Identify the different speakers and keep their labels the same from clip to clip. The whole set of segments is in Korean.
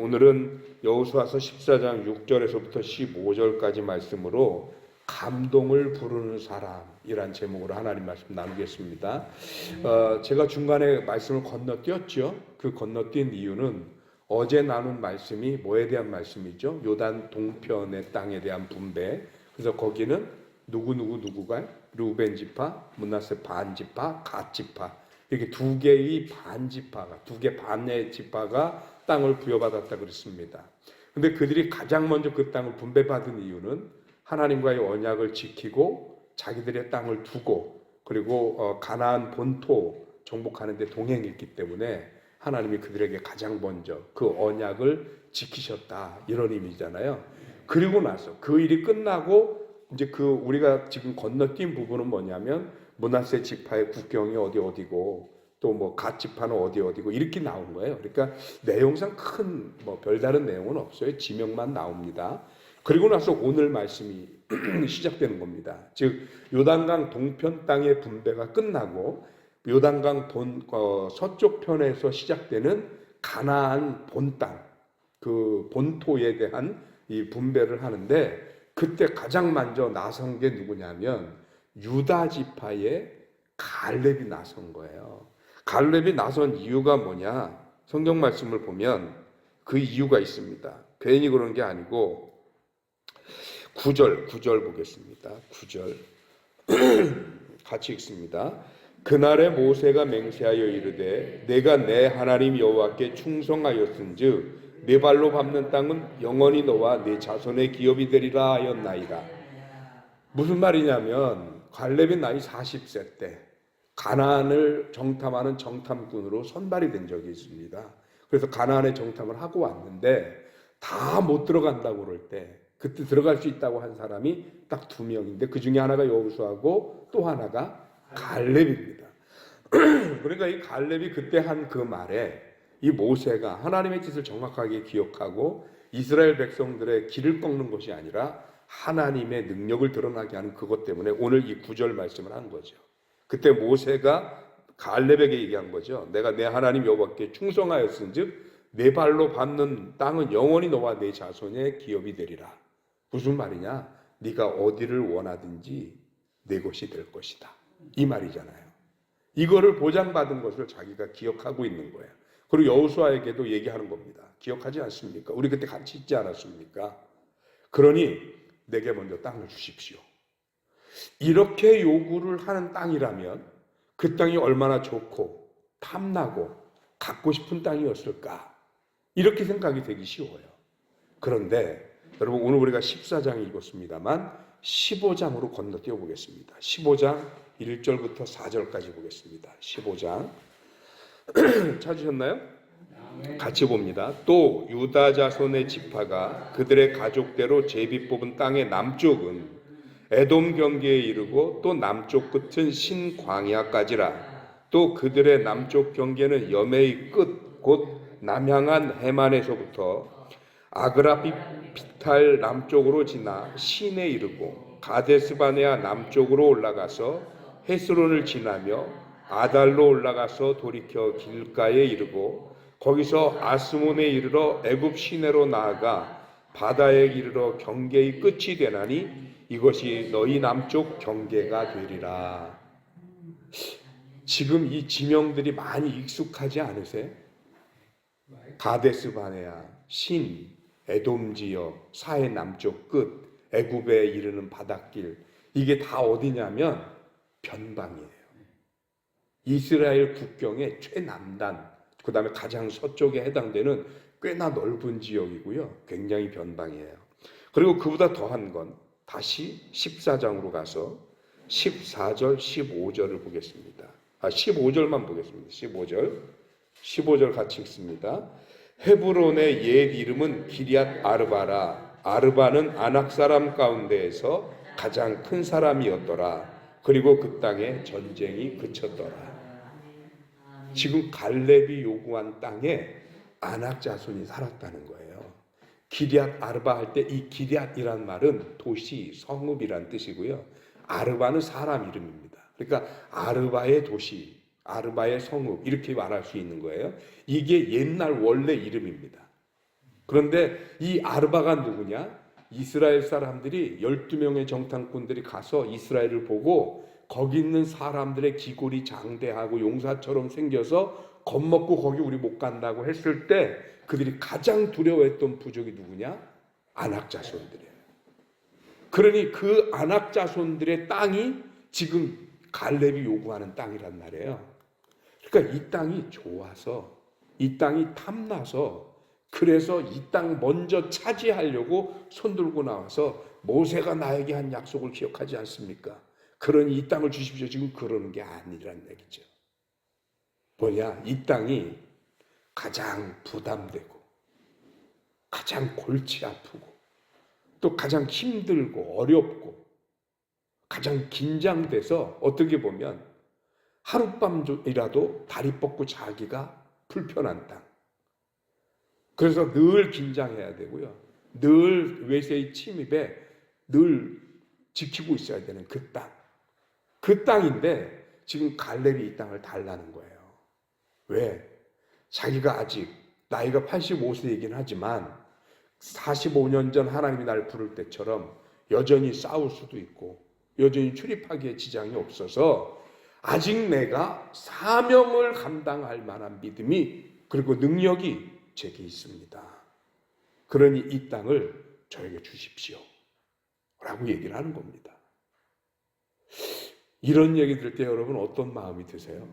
Speaker 1: 오늘은 여호수아서 14장 6절에서부터 15절까지 말씀으로 감동을 부르는 사람이란 제목으로 하나님 말씀 나누겠습니다. 제가 중간에 말씀을 건너뛰었죠. 그 건너뛴 이유는 어제 나눈 말씀이 뭐에 대한 말씀이죠? 요단 동편의 땅에 대한 분배. 그래서 거기는 누구가 루벤 지파, 므낫세 반 지파, 갓 지파, 이렇게 두 개의 반 지파가, 두 개 반의 지파가 땅을 부여받았다 그랬습니다. 근데 그들이 가장 먼저 그 땅을 분배받은 이유는 하나님과의 언약을 지키고 자기들의 땅을 두고 그리고 가나안 본토 정복하는 데 동행했기 때문에 하나님이 그들에게 가장 먼저 그 언약을 지키셨다, 이런 의미잖아요. 그리고 나서 그 일이 끝나고 이제 우리가 지금 건너뛴 부분은 뭐냐면 므낫세 지파의 국경이 어디고 또 뭐 갓 지파는 어디고 이렇게 나온 거예요. 그러니까 내용상 큰 별다른 내용은 없어요. 지명만 나옵니다. 그리고 나서 오늘 말씀이 시작되는 겁니다. 즉 요단강 동편 땅의 분배가 끝나고 요단강 서쪽 편에서 시작되는 가나안 본 땅, 그 본토에 대한 이 분배를 하는데, 그때 가장 먼저 나선 게 누구냐면 유다 지파의 갈렙이 나선 거예요. 갈렙이 나선 이유가 뭐냐? 성경 말씀을 보면 그 이유가 있습니다. 괜히 그런 게 아니고 9절 보겠습니다. 9절 같이 읽습니다. 그날에 모세가 맹세하여 이르되 내가 내 하나님 여호와께 충성하였은즉 네 발로 밟는 땅은 영원히 너와 네 자손의 기업이 되리라 하였나이다. 무슨 말이냐면 갈렙이 나이 40세 때 가나안을 정탐하는 정탐꾼으로 선발이 된 적이 있습니다. 그래서 가나안에 정탐을 하고 왔는데 다 못 들어간다고 그럴 때 그때 들어갈 수 있다고 한 사람이 딱 2명인데 그 중에 하나가 여호수아고 또 하나가 갈렙입니다. 그러니까 이 갈렙이 그때 한 그 말에 이 모세가 하나님의 뜻을 정확하게 기억하고 이스라엘 백성들의 길을 꺾는 것이 아니라 하나님의 능력을 드러나게 하는 그것 때문에 오늘 이 9절 말씀을 한 거죠. 그때 모세가 갈렙에게 얘기한 거죠. 내가 내 하나님 여호와께 충성하였은즉 내 발로 밟는 땅은 영원히 너와 내 자손의 기업이 되리라. 무슨 말이냐? 네가 어디를 원하든지 내 것이 될 것이다, 이 말이잖아요. 이거를 보장받은 것을 자기가 기억하고 있는 거예요. 그리고 여호수아에게도 얘기하는 겁니다. 기억하지 않습니까? 우리 그때 같이 있지 않았습니까? 그러니 내게 먼저 땅을 주십시오. 이렇게 요구를 하는 땅이라면 그 땅이 얼마나 좋고 탐나고 갖고 싶은 땅이었을까, 이렇게 생각이 되기 쉬워요. 그런데 여러분, 오늘 우리가 14장 읽었습니다만 15장으로 건너뛰어 보겠습니다. 15장 1절부터 4절까지 보겠습니다. 15장 찾으셨나요? 같이 봅니다. 또 유다 자손의 지파가 그들의 가족대로 제비 뽑은 땅의 남쪽은 에돔 경계에 이르고 또 남쪽 끝은 신광야까지라. 또 그들의 남쪽 경계는 여매의 끝 곧 남향한 해만에서부터 아그라비탈 남쪽으로 지나 신에 이르고 가데스바네아 남쪽으로 올라가서 헤스론을 지나며 아달로 올라가서 돌이켜 길가에 이르고 거기서 아스몬에 이르러 애굽 시내로 나아가 바다에 이르러 경계의 끝이 되나니 이것이 너희 남쪽 경계가 되리라. 지금 이 지명들이 많이 익숙하지 않으세요? 가데스바네아, 신, 에돔 지역, 사해 남쪽 끝, 애굽에 이르는 바닷길, 이게 다 어디냐면 변방이에요. 이스라엘 국경의 최남단, 그 다음에 가장 서쪽에 해당되는 꽤나 넓은 지역이고요. 굉장히 변방이에요. 그리고 그보다 더한 건 다시 14장으로 가서 14절, 15절을 보겠습니다. 15절만 보겠습니다. 15절 같이 읽습니다. 헤브론의 옛 이름은 기럇 아르바라. 아르바는 아낙 사람 가운데에서 가장 큰 사람이었더라. 그리고 그 땅에 전쟁이 그쳤더라. 지금 갈렙이 요구한 땅에 아낙 자손이 살았다는 거예요. 기럇 아르바 할 때 이 기럇이란 말은 도시, 성읍이란 뜻이고요. 아르바는 사람 이름입니다. 그러니까 아르바의 도시, 아르바의 성읍, 이렇게 말할 수 있는 거예요. 이게 옛날 원래 이름입니다. 그런데 이 아르바가 누구냐? 이스라엘 사람들이 12명의 정탐꾼들이 가서 이스라엘을 보고 거기 있는 사람들의 기골이 장대하고 용사처럼 생겨서 겁먹고 거기 우리 못 간다고 했을 때 그들이 가장 두려워했던 부족이 누구냐? 아낙 자손들이에요. 그러니 그 아낙 자손들의 땅이 지금 갈렙이 요구하는 땅이란 말이에요. 그러니까 이 땅이 좋아서, 이 땅이 탐나서, 그래서 이 땅 먼저 차지하려고 손들고 나와서 모세가 나에게 한 약속을 기억하지 않습니까? 그러니 이 땅을 주십시오. 지금 그러는 게 아니란 얘기죠. 뭐냐? 이 땅이 가장 부담되고 가장 골치 아프고 또 가장 힘들고 어렵고 가장 긴장돼서 어떻게 보면 하룻밤이라도 다리 뻗고 자기가 불편한 땅. 그래서 늘 긴장해야 되고요. 늘 외세의 침입에 늘 지키고 있어야 되는 그 땅. 그 땅인데 지금 갈렙이 이 땅을 달라는 거예요. 왜? 자기가 아직 나이가 85세이긴 하지만 45년 전 하나님이 날 부를 때처럼 여전히 싸울 수도 있고 여전히 출입하기에 지장이 없어서 아직 내가 사명을 감당할 만한 믿음이 그리고 능력이 제게 있습니다. 그러니 이 땅을 저에게 주십시오 라고 얘기를 하는 겁니다. 이런 얘기 들을 때 여러분 어떤 마음이 드세요?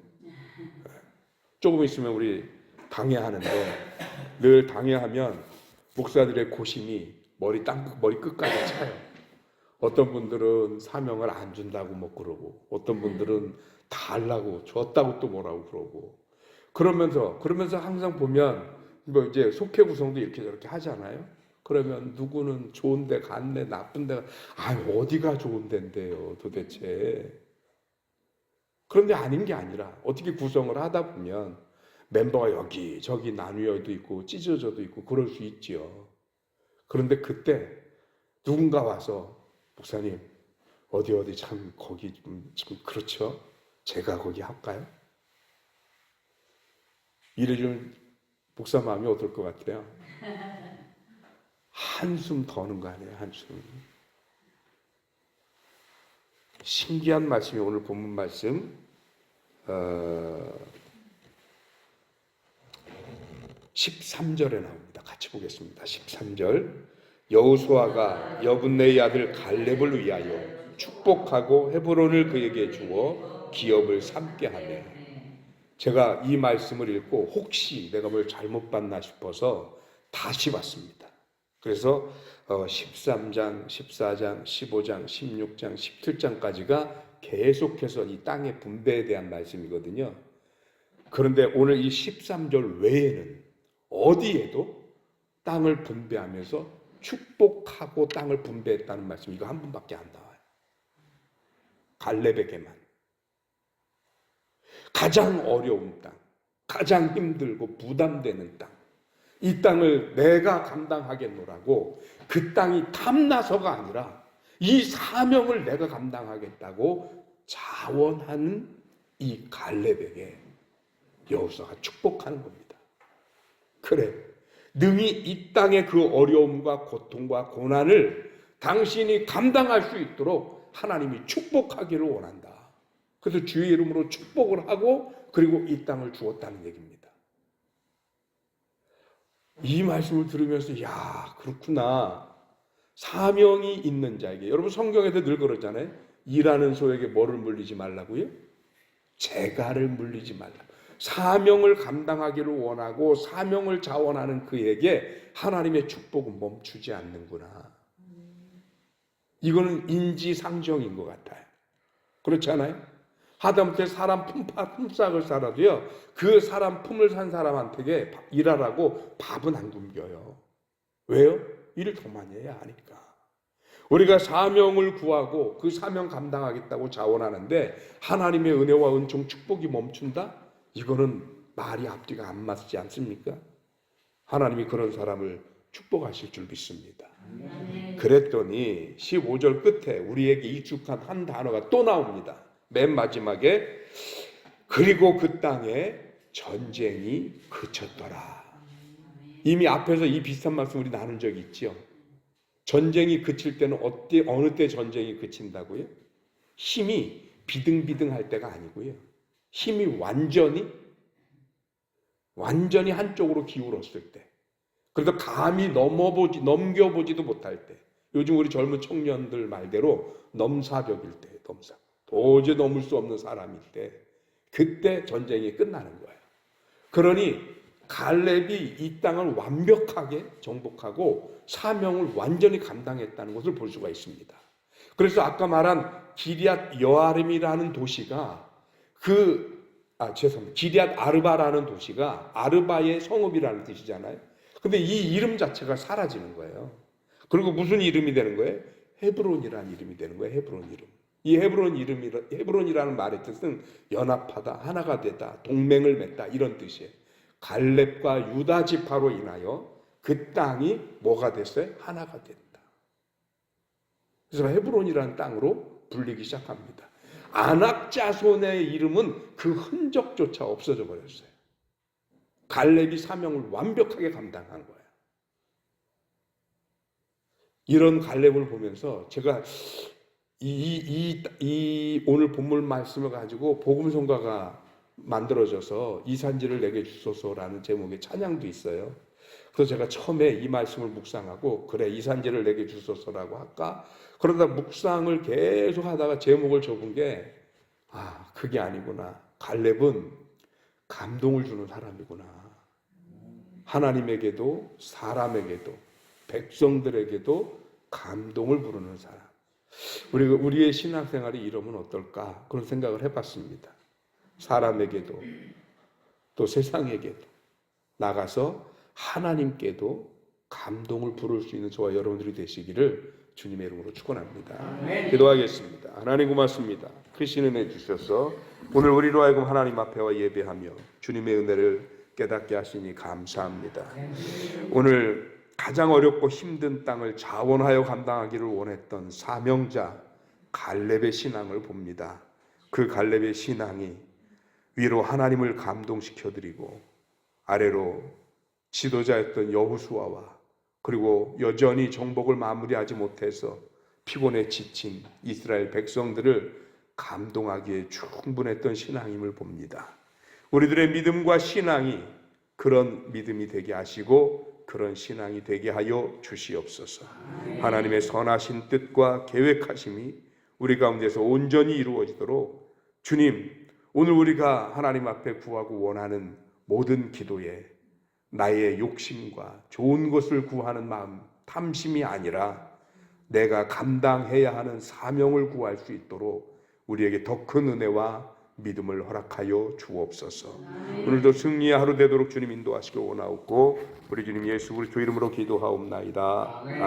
Speaker 1: 조금 있으면 우리 당회하는데 늘 당회하면 목사들의 고심이 머리 끝까지 차요. 어떤 분들은 사명을 안 준다고 뭐 그러고 어떤 분들은 다 하려고 줬다고 또 뭐라고 그러고 그러면서 항상 보면 뭐 이제 속회 구성도 이렇게 저렇게 하잖아요. 그러면 누구는 좋은 데 갔네 나쁜 데가 어디가 좋은 데인데요 도대체. 그런데 아닌 게 아니라 어떻게 구성을 하다 보면 멤버가 여기저기 나뉘어도 있고 찢어져도 있고 그럴 수 있지요. 그런데 그때 누군가 와서 목사님 어디 참 거기 좀 그렇죠? 제가 거기 할까요? 이래주면 목사 마음이 어떨 것 같아요? 한숨 더는 거 아니에요? 한숨. 신기한 말씀이 오늘 본문 말씀 13절에 나옵니다. 같이 보겠습니다. 13절 여호수아가 여분네의 아들 갈렙을 위하여 축복하고 헤브론을 그에게 주어 기업을 삼게 하며. 제가 이 말씀을 읽고 혹시 내가 뭘 잘못 봤나 싶어서 다시 봤습니다. 그래서 13장, 14장, 15장, 16장, 17장까지가 계속해서 이 땅의 분배에 대한 말씀이거든요. 그런데 오늘 이 13절 외에는 어디에도 땅을 분배하면서 축복하고 땅을 분배했다는 말씀 이거 한 번밖에 안 나와요. 갈렙에게만. 가장 어려운 땅, 가장 힘들고 부담되는 땅, 이 땅을 내가 감당하겠노라고 그 땅이 탐나서가 아니라 이 사명을 내가 감당하겠다고 자원하는 이 갈렙에게 여호수아가 축복하는 겁니다. 그래, 능히 이 땅의 그 어려움과 고통과 고난을 당신이 감당할 수 있도록 하나님이 축복하기를 원한다. 그래서 주의 이름으로 축복을 하고 그리고 이 땅을 주었다는 얘기입니다. 이 말씀을 들으면서 야 그렇구나. 사명이 있는 자에게. 여러분 성경에도 늘 그러잖아요. 일하는 소에게 뭐를 물리지 말라고요? 재갈을 물리지 말라. 사명을 감당하기를 원하고 사명을 자원하는 그에게 하나님의 축복은 멈추지 않는구나. 이거는 인지상정인 것 같아요. 그렇지 않아요? 하다못해 사람 품삯을 살아도요, 그 사람 품을 산 사람한테 일하라고 밥은 안 굶겨요. 왜요? 일을 더 많이 해야 하니까. 우리가 사명을 구하고 그 사명 감당하겠다고 자원하는데 하나님의 은혜와 은총 축복이 멈춘다? 이거는 말이 앞뒤가 안 맞지 않습니까? 하나님이 그런 사람을 축복하실 줄 믿습니다. 그랬더니 15절 끝에 우리에게 익숙한 한 단어가 또 나옵니다. 맨 마지막에 그리고 그 땅에 전쟁이 그쳤더라. 이미 앞에서 이 비슷한 말씀 우리 나눈 적이 있죠. 전쟁이 그칠 때는 어느 때 전쟁이 그친다고요? 힘이 비등비등할 때가 아니고요. 힘이 완전히 한쪽으로 기울었을 때. 그러니까 감히 넘겨보지도 못할 때. 요즘 우리 젊은 청년들 말대로 넘사벽일 때, 도저히 넘을 수 없는 사람일 때, 그때 전쟁이 끝나는 거예요. 그러니 갈렙이 이 땅을 완벽하게 정복하고 사명을 완전히 감당했다는 것을 볼 수가 있습니다. 그래서 아까 말한 기럇 여아림이라는 도시가 기럇 아르바라는 도시가 아르바의 성읍이라는 뜻이잖아요. 근데 이 이름 자체가 사라지는 거예요. 그리고 무슨 이름이 되는 거예요? 헤브론이라는 이름이 되는 거예요. 헤브론 이름. 이 헤브론이라는 말의 뜻은 연합하다, 하나가 되다, 동맹을 맺다 이런 뜻이에요. 갈렙과 유다 지파로 인하여 그 땅이 뭐가 됐어요? 하나가 됐다. 그래서 헤브론이라는 땅으로 불리기 시작합니다. 아낙 자손의 이름은 그 흔적조차 없어져 버렸어요. 갈렙이 사명을 완벽하게 감당한 거예요. 이런 갈렙을 보면서 제가 오늘 본문 말씀을 가지고 복음성가가 만들어져서 이 산지를 내게 주소서라는 제목의 찬양도 있어요. 그래서 제가 처음에 이 말씀을 묵상하고 그래 이 산지를 내게 주소서라고 할까? 그러다 묵상을 계속 하다가 제목을 접은 게 그게 아니구나. 갈렙은 감동을 주는 사람이구나. 하나님에게도 사람에게도 백성들에게도 감동을 부르는 사람. 우리의 신앙생활이 이러면 어떨까? 그런 생각을 해봤습니다. 사람에게도 또 세상에게도 나가서 하나님께도 감동을 부를 수 있는 저와 여러분들이 되시기를 주님의 이름으로 축원합니다. 기도하겠습니다. 하나님 고맙습니다. 크신 은혜 주셔서 오늘 우리로 하여금 하나님 앞에 와 예배하며 주님의 은혜를 깨닫게 하시니 감사합니다. 오늘 가장 어렵고 힘든 땅을 자원하여 감당하기를 원했던 사명자 갈렙의 신앙을 봅니다. 그 갈렙의 신앙이 위로 하나님을 감동시켜드리고 아래로 지도자였던 여호수아와 그리고 여전히 정복을 마무리하지 못해서 피곤에 지친 이스라엘 백성들을 감동하기에 충분했던 신앙임을 봅니다. 우리들의 믿음과 신앙이 그런 믿음이 되게 하시고 그런 신앙이 되게 하여 주시옵소서. 하나님의 선하신 뜻과 계획하심이 우리 가운데서 온전히 이루어지도록 주님, 오늘 우리가 하나님 앞에 구하고 원하는 모든 기도에 나의 욕심과 좋은 것을 구하는 마음, 탐심이 아니라 내가 감당해야 하는 사명을 구할 수 있도록 우리에게 더 큰 은혜와 믿음을 허락하여 주옵소서. 오늘도 승리의 하루 되도록 주님 인도하시길 원하옵고 우리 주님 예수 그리스도 이름으로 기도하옵나이다. 아멘.